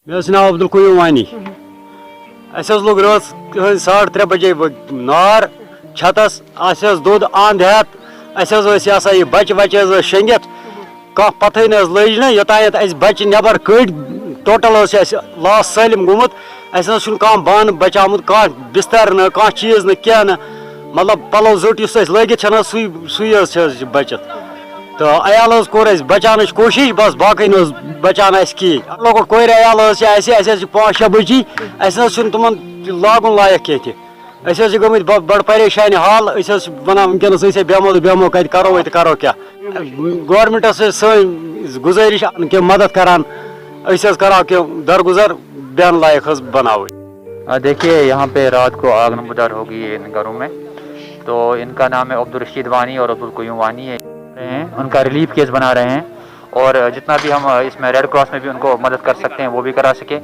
मेरा नाम अब्दुल कोयूम वानी अस लोग रात 3:30 बजे नार छतस दुध आंध हेत अस यह बच वच शेंगित कह पथ लज न योतान बच नबर कड़ टोटल लास सलम गुमुत कह बान बचामुत कह बिस्तर न कह चीज न क्या न मतलब पलो जोट लगित सू बचित तो अयाल कोर बचान कोशिश बस बाकी बचान कहीं लोग कोर अयाल 5-6 बची तुम लागुन लायक कह गमत बड़ परेशान हाल वन वनकस बेमो कत करो क्या गवर्नमेंटस सन गुजारिश कि मदद करान करो कि दरगुजर बेन लायक बनाओ। देखिए यहाँ पे रात को आग नमदार हो गई है इन घरों में। तो इनका नाम है अब्दुल रशीद वानी और अब्दुल कोयूम वानी है। उनका रिलीफ केस बना रहे हैं और जितना भी हम इसमें रेड क्रॉस में भी उनको मदद कर सकते हैं वो भी करा सके।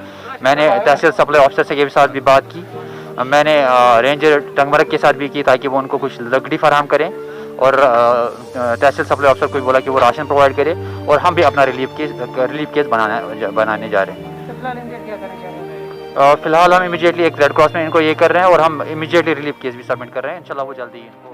मैंने तहसील सप्लाई ऑफिसर से के साथ भी बात की, मैंने रेंजर टंगमरग के साथ भी की ताकि वो उनको कुछ लकड़ी फराहम करें और तहसील सप्लाई ऑफिसर को भी बोला कि वो राशन प्रोवाइड करे और हम भी अपना रिलीफ केस बनाने जा रहे हैं। फिलहाल हम इमीडिएटली एक रेड क्रॉस में इनको ये कर रहे हैं और हम इमीडिएटली रिलीफ केस भी सबमिट कर रहे हैं। इंशाल्लाह वो जल्दी इनको